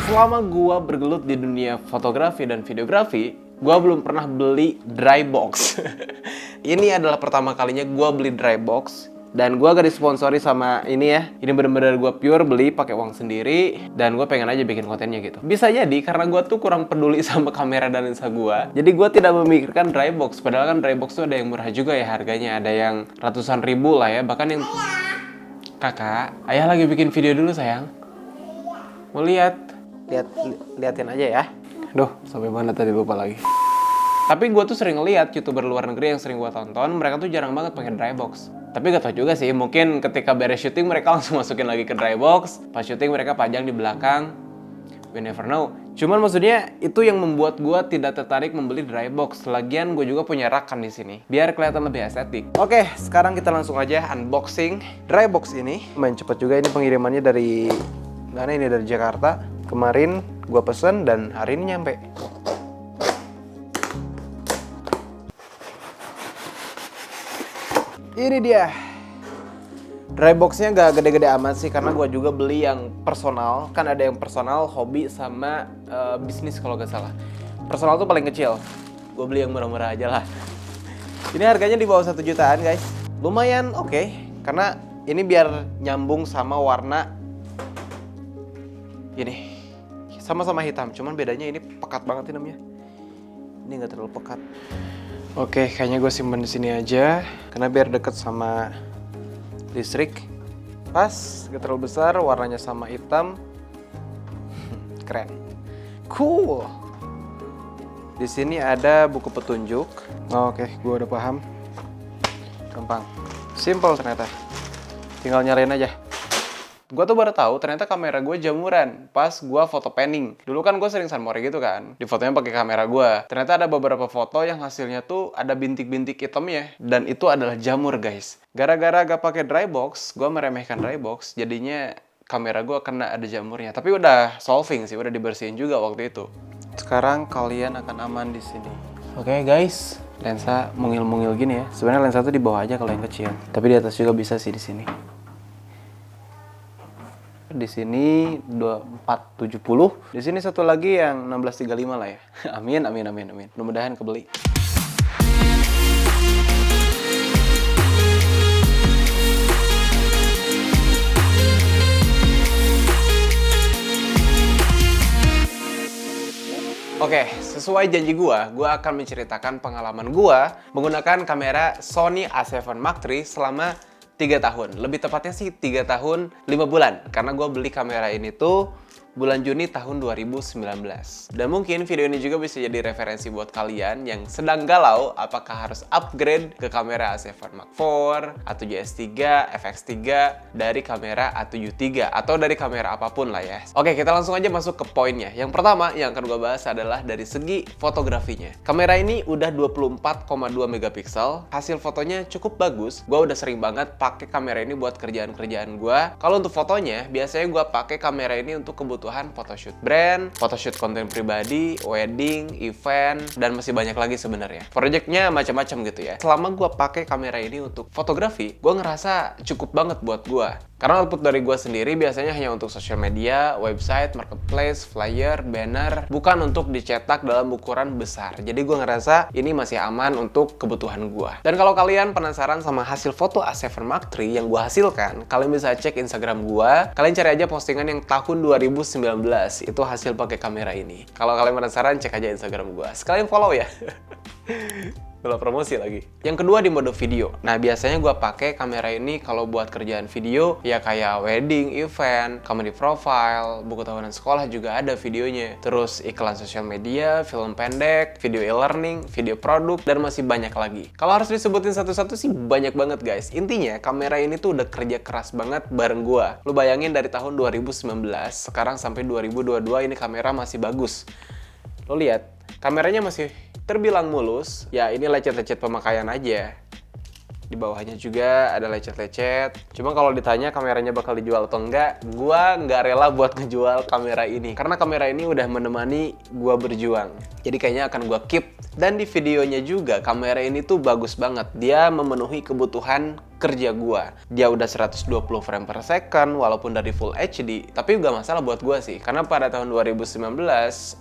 Selama gua bergelut di dunia fotografi dan videografi, gua belum pernah beli dry box. Ini adalah pertama kalinya gua beli dry box. Dan gue gak disponsori sama ini ya. Ini bener-bener gue pure beli pakai uang sendiri. Dan gue pengen aja bikin kontennya gitu. Bisa jadi karena gue tuh kurang peduli sama kamera dan lensa gue. Jadi gue tidak memikirkan dry box. Padahal kan dry box tuh ada yang murah juga ya harganya. Ada yang ratusan ribu lah ya. Bahkan yang... Kakak, ayah lagi bikin video dulu sayang. Mau lihat? Liatin aja ya. Duh, sampai mana tadi lupa lagi. Tapi gue tuh sering lihat YouTuber luar negeri yang sering gue tonton, mereka tuh jarang banget pakai dry box. Tapi gak tau juga sih, mungkin ketika beres syuting mereka langsung masukin lagi ke dry box. Pas syuting mereka pajang di belakang. We never know. Cuman maksudnya itu yang membuat gue tidak tertarik membeli dry box. Lagian gue juga punya rakan di sini, biar kelihatan lebih estetik. Oke, sekarang kita langsung aja unboxing dry box ini. Main cepet juga, ini pengirimannya dari mana ini, dari Jakarta. Kemarin gue pesen dan hari ini nyampe. Ini dia. Dry boxnya gak gede-gede amat sih, karena gue juga beli yang personal. Kan ada yang personal, hobi, sama bisnis kalau gak salah. Personal tuh paling kecil. Gue beli yang murah-murah aja lah. Ini harganya di bawah 1 jutaan guys. Lumayan oke, karena ini biar nyambung sama warna ini. Sama-sama hitam, cuman bedanya ini pekat banget ini namanya. Ini gak terlalu pekat. Oke, kayaknya gue simpen di sini aja, karena biar deket sama listrik. Pas, gak terlalu besar, warnanya sama hitam. Keren. Cool. Di sini ada buku petunjuk. Oke, gue udah paham. Gampang. Simple ternyata. Tinggal nyalain aja. Gue tuh baru tahu ternyata kamera gue jamuran pas gue foto panning. Dulu kan gue sering sunmori gitu kan, di fotonya pakai kamera gue. Ternyata ada beberapa foto yang hasilnya tuh ada bintik-bintik hitamnya, dan itu adalah jamur guys. Gara-gara gak pakai dry box, gue meremehkan dry box, jadinya kamera gue kena ada jamurnya. Tapi udah solving sih, udah dibersihin juga waktu itu. Sekarang kalian akan aman di sini. Oke guys, lensa mungil-mungil gini ya. Sebenarnya lensa tuh di bawah aja kalau yang kecil, tapi di atas juga bisa sih di sini. Di sini 2470. Di sini satu lagi yang 1635 lah ya. Amin. Mudah-mudahan kebeli. Oke, sesuai janji gua akan menceritakan pengalaman gua menggunakan kamera Sony A7 Mark III selama 3 tahun. Lebih tepatnya sih 3 tahun 5 bulan. Karena gue beli kamera ini tuh bulan Juni tahun 2019. Dan mungkin video ini juga bisa jadi referensi buat kalian yang sedang galau apakah harus upgrade ke kamera A7 Mark IV, A7S III, FX3 dari kamera A7 III atau dari kamera apapun lah ya. Oke, kita langsung aja masuk ke poinnya. Yang pertama yang akan gue bahas adalah dari segi fotografinya. Kamera ini udah 24,2 megapiksel. Hasil fotonya cukup bagus. Gue udah sering banget pakai kamera ini buat kerjaan-kerjaan gue. Kalau untuk fotonya, biasanya gue pakai kamera ini untuk kebutuhan photoshoot brand, photoshoot konten pribadi, wedding, event, dan masih banyak lagi sebenarnya. Projectnya macam-macam gitu ya. Selama gue pakai kamera ini untuk fotografi, gue ngerasa cukup banget buat gue. Karena output dari gue sendiri biasanya hanya untuk social media, website, marketplace, flyer, banner, bukan untuk dicetak dalam ukuran besar. Jadi gue ngerasa ini masih aman untuk kebutuhan gue. Dan kalau kalian penasaran sama hasil foto A7 Mark III yang gue hasilkan, kalian bisa cek Instagram gue. Kalian cari aja postingan yang tahun 2019, itu hasil pakai kamera ini. Kalau kalian penasaran, cek aja Instagram gue. Sekalian follow ya. Kalau promosi lagi. Yang kedua di mode video. Nah, biasanya gue pakai kamera ini kalau buat kerjaan video, ya kayak wedding, event, comedy profile, buku tahunan sekolah juga ada videonya. Terus iklan sosial media, film pendek, video e-learning, video produk, dan masih banyak lagi. Kalau harus disebutin satu-satu sih banyak banget guys. Intinya, kamera ini tuh udah kerja keras banget bareng gue. Lu bayangin dari tahun 2019, sekarang sampai 2022 ini kamera masih bagus. Lo lihat, kameranya masih terbilang mulus. Ya ini lecet-lecet pemakaian aja. Di bawahnya juga ada lecet-lecet. Cuma kalau ditanya kameranya bakal dijual atau enggak, gua nggak rela buat ngejual kamera ini. Karena kamera ini udah menemani gua berjuang. Jadi kayaknya akan gua keep. Dan di videonya juga kamera ini tuh bagus banget. Dia memenuhi kebutuhan kerja gua. Dia udah 120 frame per second walaupun dari Full HD, tapi gak masalah buat gua sih. Karena pada tahun 2019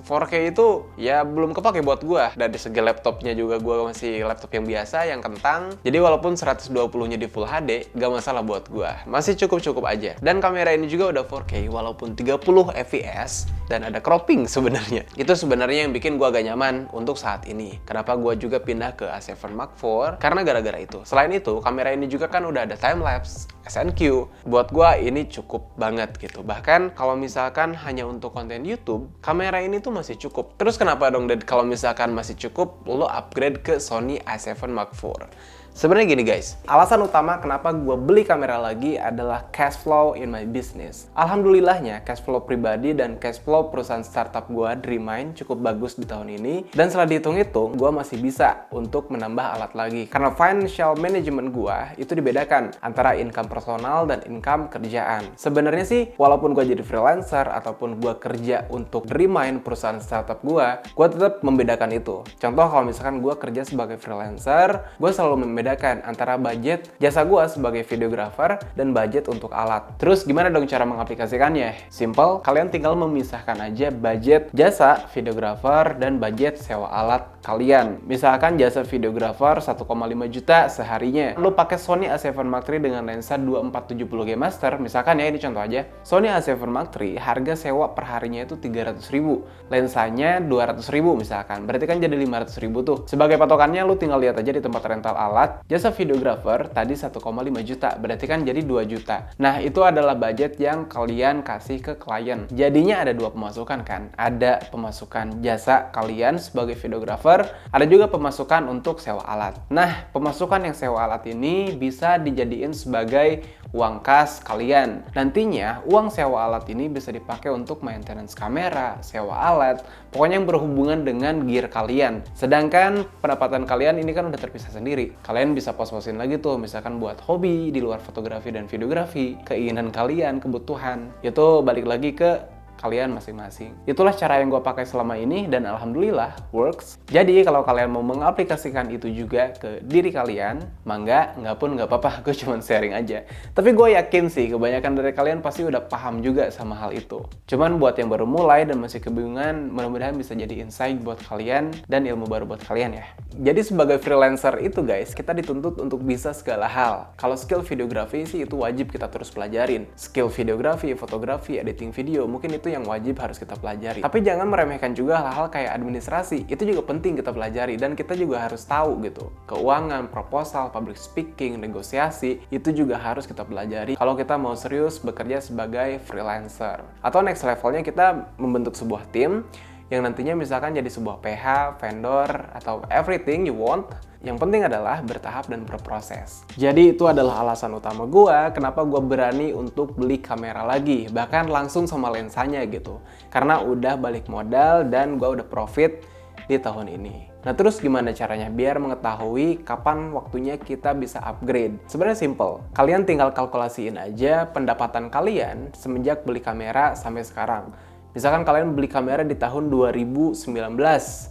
4K itu ya belum kepake buat gua. Dari segi laptopnya juga gua masih laptop yang biasa, yang kentang. Jadi walaupun 120-nya di Full HD, gak masalah buat gua. Masih cukup-cukup aja. Dan kamera ini juga udah 4K walaupun 30 fps dan ada cropping sebenarnya. Itu sebenarnya yang bikin gua agak nyaman untuk saat ini. Kenapa gua juga pindah ke A7 Mark IV? Karena gara-gara itu. Selain itu, kamera ini juga kan udah ada time lapse, SNQ. Buat gua ini cukup banget gitu. Bahkan kalau misalkan hanya untuk konten YouTube, kamera ini tuh masih cukup. Terus kenapa dong Dad kalau misalkan masih cukup, lo upgrade ke Sony A7 Mark IV? Sebenarnya gini guys, alasan utama kenapa gue beli kamera lagi adalah cash flow in my business. Alhamdulillahnya cash flow pribadi dan cash flow perusahaan startup gue Dreammind cukup bagus di tahun ini. Dan setelah dihitung-hitung, gue masih bisa untuk menambah alat lagi. Karena financial management gue itu dibedakan antara income personal dan income kerjaan. Sebenarnya sih, walaupun gue jadi freelancer ataupun gue kerja untuk Dreammind perusahaan startup gue tetap membedakan itu. Contoh kalau misalkan gue kerja sebagai freelancer, gue selalu membedakan antara budget jasa gue sebagai videographer dan budget untuk alat. Terus gimana dong cara mengaplikasikannya? Simple, kalian tinggal memisahkan aja budget jasa videographer dan budget sewa alat kalian. Misalkan jasa videographer 1,5 juta seharinya. Lu pakai Sony A7 Mark III dengan lensa 2470G Master, misalkan ya, ini contoh aja. Sony A7 Mark III harga sewa per harinya itu 300.000. Lensanya 200.000 misalkan. Berarti kan jadi 500.000 tuh. Sebagai patokannya lu tinggal lihat aja di tempat rental alat. Jasa videographer tadi 1,5 juta, berarti kan jadi 2 juta. Nah, itu adalah budget yang kalian kasih ke klien. Jadinya ada dua pemasukan kan? Ada pemasukan jasa kalian sebagai videographer, ada juga pemasukan untuk sewa alat. Nah, pemasukan yang sewa alat ini bisa dijadiin sebagai uang kas kalian. Nantinya, uang sewa alat ini bisa dipakai untuk maintenance kamera, sewa alat, pokoknya yang berhubungan dengan gear kalian. Sedangkan pendapatan kalian ini kan udah terpisah sendiri. Kalian bisa pos-posin lagi tuh, misalkan buat hobi di luar fotografi dan videografi, keinginan kalian, kebutuhan. Itu balik lagi ke kalian masing-masing. Itulah cara yang gue pakai selama ini dan alhamdulillah works. Jadi kalau kalian mau mengaplikasikan itu juga ke diri kalian, mangga, nggak pun nggak apa-apa, gue cuma sharing aja. Tapi gue yakin sih kebanyakan dari kalian pasti udah paham juga sama hal itu. Cuman buat yang baru mulai dan masih kebingungan, mudah-mudahan bisa jadi insight buat kalian dan ilmu baru buat kalian ya. Jadi sebagai freelancer itu guys, kita dituntut untuk bisa segala hal. Kalau skill videografi sih itu wajib kita terus pelajarin. Skill videografi, fotografi, editing video, mungkin itu yang wajib harus kita pelajari. Tapi jangan meremehkan juga hal-hal kayak administrasi. Itu juga penting kita pelajari dan kita juga harus tahu gitu. Keuangan, proposal, public speaking, negosiasi, itu juga harus kita pelajari kalau kita mau serius bekerja sebagai freelancer. Atau next levelnya kita membentuk sebuah tim yang nantinya misalkan jadi sebuah PH, vendor, atau everything you want. Yang penting adalah bertahap dan berproses. Jadi itu adalah alasan utama gue kenapa gue berani untuk beli kamera lagi. Bahkan langsung sama lensanya gitu. Karena udah balik modal dan gue udah profit di tahun ini. Nah terus gimana caranya biar mengetahui kapan waktunya kita bisa upgrade? Sebenarnya simple. Kalian tinggal kalkulasiin aja pendapatan kalian semenjak beli kamera sampai sekarang. Misalkan kalian beli kamera di tahun 2019,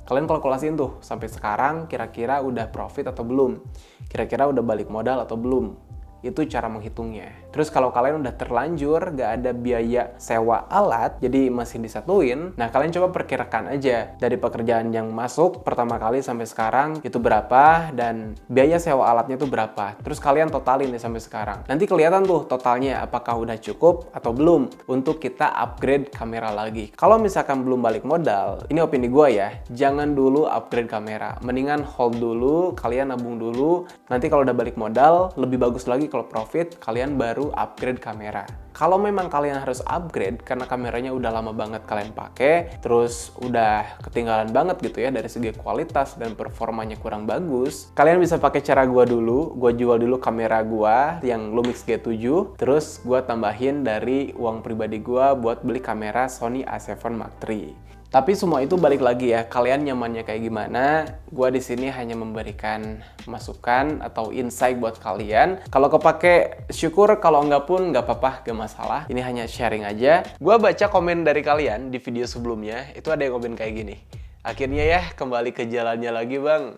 kalian kalkulasiin tuh sampai sekarang kira-kira udah profit atau belum, kira-kira udah balik modal atau belum. Itu cara menghitungnya. Terus kalau kalian udah terlanjur gak ada biaya sewa alat, jadi masih disatuin, nah kalian coba perkirakan aja dari pekerjaan yang masuk pertama kali sampai sekarang itu berapa dan biaya sewa alatnya itu berapa. Terus kalian totalin nih sampai sekarang. Nanti kelihatan tuh totalnya apakah udah cukup atau belum untuk kita upgrade kamera lagi. Kalau misalkan belum balik modal, ini opini gue ya, jangan dulu upgrade kamera. Mendingan hold dulu, kalian nabung dulu. Nanti kalau udah balik modal, lebih bagus lagi kalau profit, kalian baru upgrade kamera. Kalau memang kalian harus upgrade karena kameranya udah lama banget kalian pakai, terus udah ketinggalan banget gitu ya dari segi kualitas dan performanya kurang bagus, kalian bisa pakai cara gua dulu. Gua jual dulu kamera gua yang Lumix G7, terus gua tambahin dari uang pribadi gua buat beli kamera Sony A7 Mark III. Tapi semua itu balik lagi ya, kalian nyamannya kayak gimana. Gua di sini hanya memberikan masukan atau insight buat kalian. Kalau kepake syukur, kalau enggak pun nggak apa-apa, gak masalah. Ini hanya sharing aja. Gua baca komen dari kalian di video sebelumnya, itu ada yang komen kayak gini. Akhirnya ya kembali ke jalannya lagi bang.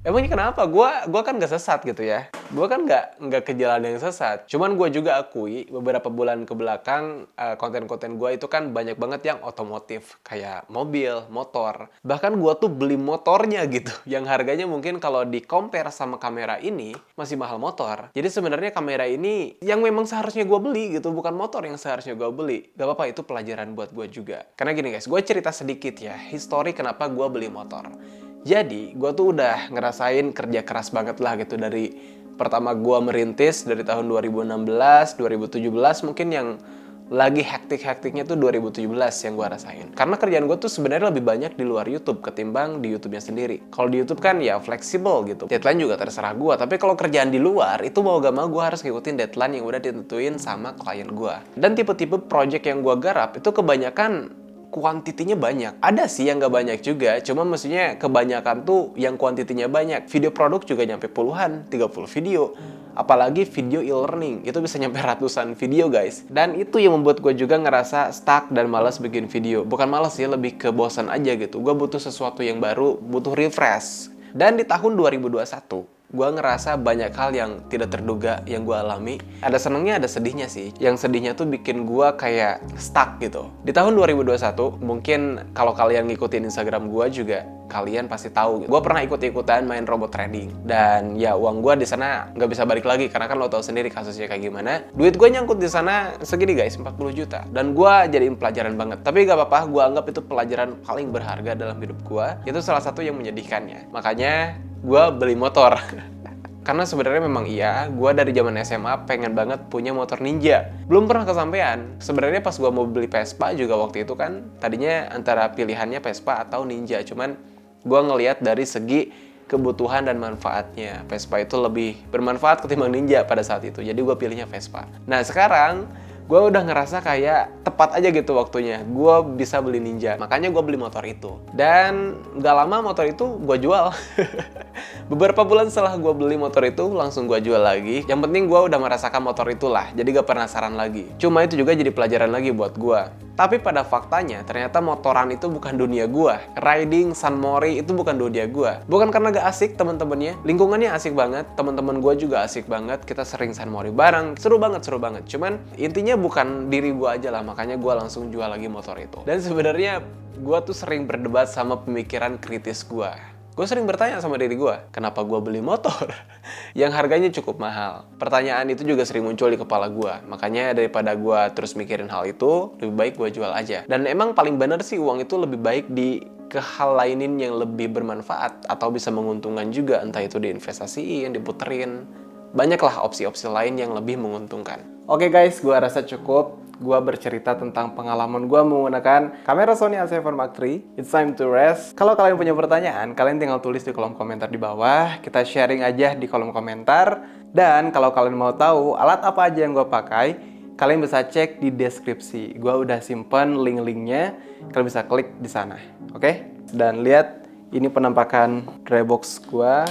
Emangnya kenapa? Gua kan nggak sesat gitu ya. Gua kan nggak ke jalan yang sesat. Cuman gua juga akui beberapa bulan ke belakang konten-konten gua itu kan banyak banget yang otomotif, kayak mobil, motor. Bahkan gua tuh beli motornya gitu, yang harganya mungkin kalau di compare sama kamera ini masih mahal motor. Jadi sebenarnya kamera ini yang memang seharusnya gua beli gitu, bukan motor yang seharusnya gua beli. Gak apa-apa, itu pelajaran buat gua juga. Karena gini guys, gua cerita sedikit ya, histori kenapa gua beli motor. Jadi, gue tuh udah ngerasain kerja keras banget lah gitu dari pertama gue merintis dari tahun 2016, 2017 mungkin yang lagi hektik-hektiknya tuh 2017 yang gue rasain. Karena kerjaan gue tuh sebenarnya lebih banyak di luar YouTube ketimbang di YouTube-nya sendiri. Kalau di YouTube kan ya fleksibel gitu. Deadline juga terserah gue. Tapi kalau kerjaan di luar itu mau gak mau gue harus ngikutin deadline yang udah ditentuin sama klien gue. Dan tipe-tipe project yang gue garap itu kebanyakan kuantitinya banyak. Ada sih yang nggak banyak juga, cuma maksudnya kebanyakan tuh yang kuantitinya banyak. Video produk juga nyampe puluhan, 30 video. Apalagi video e-learning, itu bisa nyampe ratusan video guys. Dan itu yang membuat gue juga ngerasa stuck dan malas bikin video. Bukan malas sih, lebih ke bosan aja gitu. Gue butuh sesuatu yang baru, butuh refresh. Dan di tahun 2021, gue ngerasa banyak hal yang tidak terduga yang gue alami. Ada senengnya, ada sedihnya sih. Yang sedihnya tuh bikin gue kayak stuck gitu. Di tahun 2021, mungkin kalau kalian ngikutin Instagram gue juga, kalian pasti tahu. Gue pernah ikut-ikutan main robot trading. Dan ya uang gue di sana nggak bisa balik lagi, karena kan lo tahu sendiri kasusnya kayak gimana. Duit gue nyangkut di sana segini guys, 40 juta. Dan gue jadiin pelajaran banget. Tapi gak apa-apa, gue anggap itu pelajaran paling berharga dalam hidup gue. Itu salah satu yang menyedihkannya. Makanya gue beli motor. Karena sebenarnya memang iya, gue dari zaman SMA pengen banget punya motor Ninja. Belum pernah kesampaian. Sebenarnya pas gue mau beli Vespa juga waktu itu kan, tadinya antara pilihannya Vespa atau Ninja. Cuman gue ngelihat dari segi kebutuhan dan manfaatnya. Vespa itu lebih bermanfaat ketimbang Ninja pada saat itu. Jadi gue pilihnya Vespa. Nah sekarang gue udah ngerasa kayak tepat aja gitu waktunya. Gue bisa beli Ninja. Makanya gue beli motor itu. Dan gak lama motor itu gue jual. Beberapa bulan setelah gue beli motor itu, langsung gue jual lagi. Yang penting gue udah merasakan motor itulah. Jadi gak penasaran lagi. Cuma itu juga jadi pelajaran lagi buat gue. Tapi pada faktanya, ternyata motoran itu bukan dunia gue. Riding, San Mori itu bukan dunia gue. Bukan karena gak asik temen-temennya. Lingkungannya asik banget. Temen-temen gue juga asik banget. Kita sering San Mori bareng. Seru banget, seru banget. Cuman intinya bukan diri gue aja lah. Makanya gue langsung jual lagi motor itu. Dan sebenarnya gue tuh sering berdebat sama pemikiran kritis gue. Gue sering bertanya sama diri gue, kenapa gue beli motor yang harganya cukup mahal? Pertanyaan itu juga sering muncul di kepala gue. Makanya daripada gue terus mikirin hal itu, lebih baik gue jual aja. Dan emang paling bener sih uang itu lebih baik di ke hal lainin yang lebih bermanfaat atau bisa menguntungkan juga, entah itu diinvestasiin, diputerin. Banyaklah opsi-opsi lain yang lebih menguntungkan. Oke guys, gue rasa cukup. Gue bercerita tentang pengalaman gue menggunakan kamera Sony A7 Mark III. It's time to rest. Kalau kalian punya pertanyaan, kalian tinggal tulis di kolom komentar di bawah. Kita sharing aja di kolom komentar. Dan kalau kalian mau tahu alat apa aja yang gue pakai, kalian bisa cek di deskripsi. Gue udah simpen link-linknya. Kalian bisa klik di sana. Oke? Dan lihat, ini penampakan dry box gue.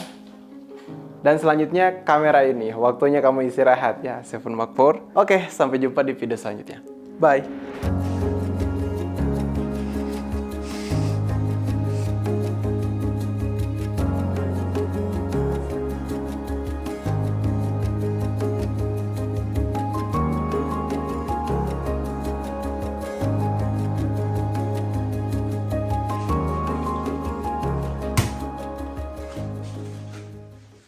Dan selanjutnya kamera ini, waktunya kamu istirahat ya, A7 Mark IV. Oke, sampai jumpa di video selanjutnya. Bye!